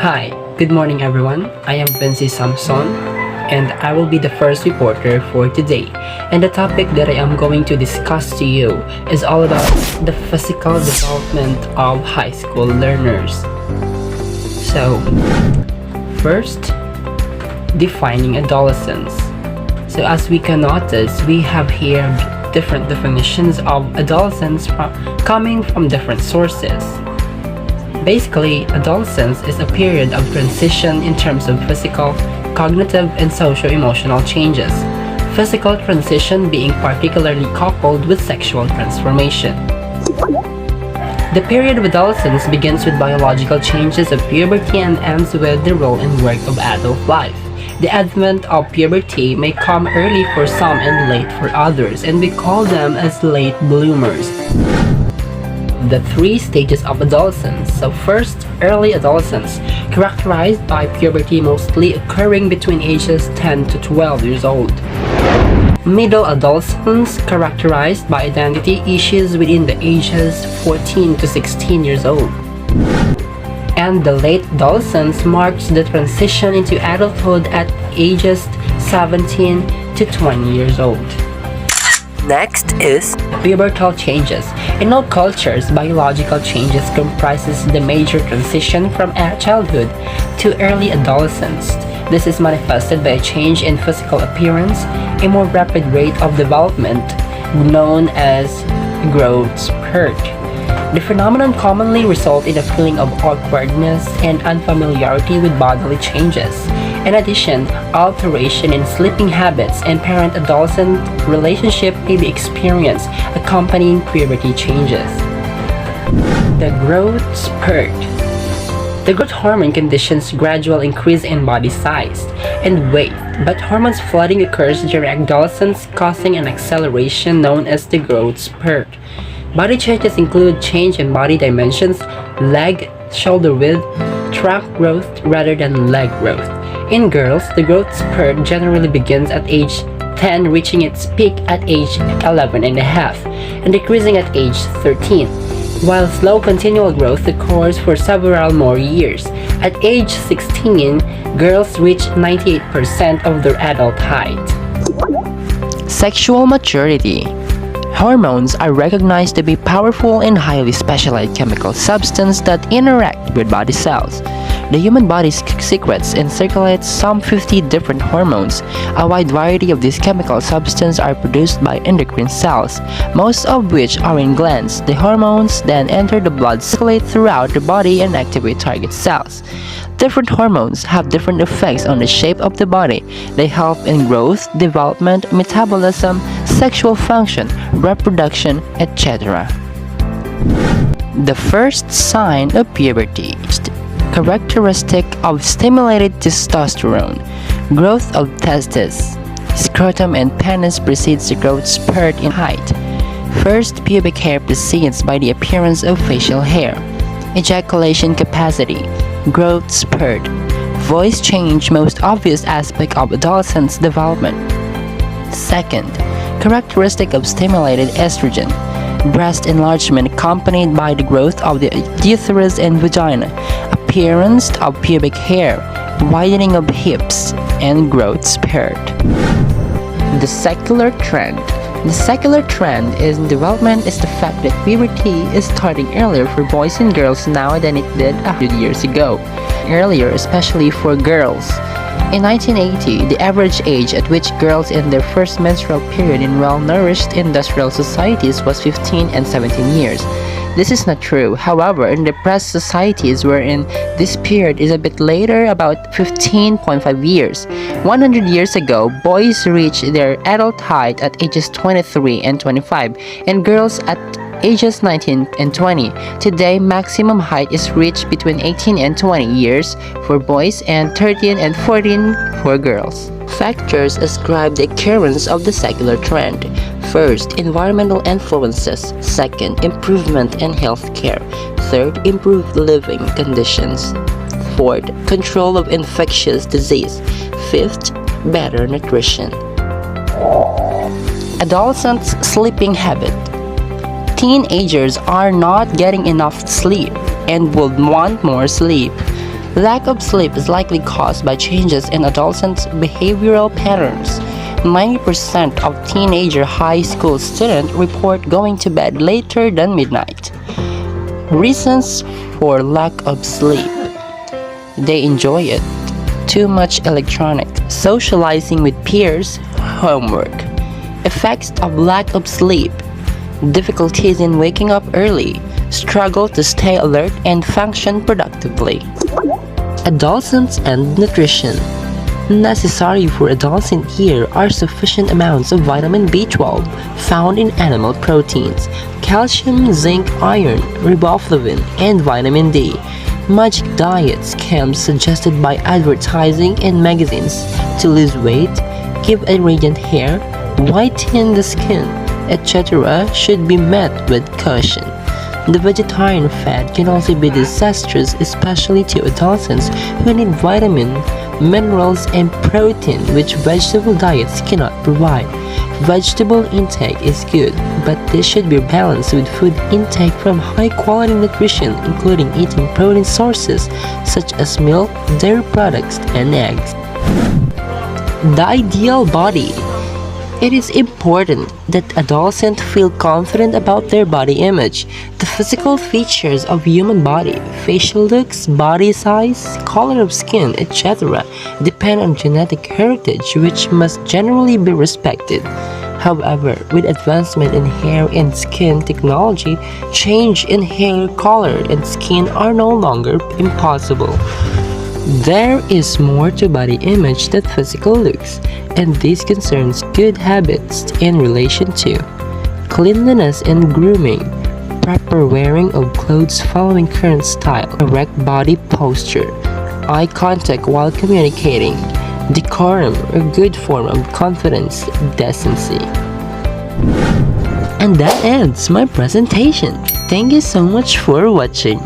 Hi, good morning everyone. I am Vinci Samson and I will be the first reporter for today. And the topic that I am going to discuss to you is all about the physical development of high school learners. So, first, defining adolescence. So as we can notice, we have here different definitions of adolescence coming from different sources. Basically, adolescence is a period of transition in terms of physical, cognitive, and socio-emotional changes. Physical transition being particularly coupled with sexual transformation. The period of adolescence begins with biological changes of puberty and ends with the role and work of adult life. The advent of puberty may come early for some and late for others, and we call them as late bloomers. The three stages of adolescence. So first, early adolescence, characterized by puberty mostly occurring between ages 10 to 12 years old. Middle adolescence, characterized by identity issues within the ages 14 to 16 years old. And the late adolescence marks the transition into adulthood at ages 17 to 20 years old. Next is pubertal changes. In all cultures, biological changes comprises the major transition from childhood to early adolescence. This is manifested by a change in physical appearance, a more rapid rate of development known as growth spurt. The phenomenon commonly results in a feeling of awkwardness and unfamiliarity with bodily changes. In addition, alteration in sleeping habits and parent-adolescent relationship may be experienced accompanying puberty changes. The growth spurt. The growth hormone conditions gradual increase in body size and weight, but hormones flooding occurs during adolescence, causing an acceleration known as the growth spurt. Body changes include change in body dimensions, leg, shoulder width, trunk growth rather than leg growth. In girls, the growth spurt generally begins at age 10, reaching its peak at age 11 and a half, and decreasing at age 13, while slow continual growth occurs for several more years. At age 16, girls reach 98% of their adult height. Sexual maturity. Hormones are recognized to be powerful and highly specialized chemical substances that interact with body cells. The human body secretes and circulates some 50 different hormones. A wide variety of these chemical substances are produced by endocrine cells, most of which are in glands. The hormones then enter the blood, circulate throughout the body, and activate target cells. Different hormones have different effects on the shape of the body. They help in growth, development, metabolism, sexual function, reproduction, etc. The first sign of puberty. Characteristic of stimulated testosterone. Growth of testes. Scrotum and penis precedes the growth spurt in height. First pubic hair precedes by the appearance of facial hair. Ejaculation capacity. Growth spurt. Voice change, most obvious aspect of adolescence development. Second, characteristic of stimulated estrogen. Breast enlargement accompanied by the growth of the uterus and vagina. Appearance of pubic hair, widening of hips, and growth spurt. The secular trend. The secular trend in development is the fact that puberty is starting earlier for boys and girls now than it did 100 years ago. Earlier, especially for girls. In 1980, the average age at which girls in their first menstrual period in well-nourished industrial societies was 15 and 17 years. This is not true. However, in depressed societies wherein this period is a bit later, about 15.5 years. 100 years ago, boys reached their adult height at ages 23 and 25, and girls at ages 19 and 20. Today, maximum height is reached between 18 and 20 years for boys and 13 and 14 for girls. Factors ascribe the occurrence of the secular trend. First, environmental influences. Second, improvement in healthcare. Third, improved living conditions. Fourth, control of infectious disease. Fifth, better nutrition. Adolescents' sleeping habit. Teenagers are not getting enough sleep and would want more sleep. Lack of sleep is likely caused by changes in adolescents' behavioral patterns. 90% of teenager high school students report going to bed later than midnight. Reasons for lack of sleep: they enjoy it. Too much electronic, socializing with peers, homework. Effects of lack of sleep: difficulties in waking up early, struggle to stay alert and function productively. Adolescents and nutrition. Necessary for adolescents here are sufficient amounts of vitamin B12 found in animal proteins, calcium, zinc, iron, riboflavin, and vitamin D. Magic diet schemes suggested by advertising in magazines to lose weight, give a radiant hair, whiten the skin, etc. should be met with caution. The vegetarian fat can also be disastrous, especially to adolescents who need vitamin, minerals, and protein which vegetable diets cannot provide. Vegetable intake is good, but this should be balanced with food intake from high-quality nutrition, including eating protein sources such as milk, dairy products, and eggs. The ideal body. It is important that adolescents feel confident about their body image. The physical features of human body, facial looks, body size, color of skin, etc. depend on genetic heritage, which must generally be respected. However, with advancement in hair and skin technology, change in hair color and skin are no longer impossible. There is more to body image than physical looks, and this concerns good habits in relation to cleanliness and grooming, proper wearing of clothes following current style, correct body posture, eye contact while communicating, decorum, a good form of confidence, decency. And that ends my presentation. Thank you so much for watching.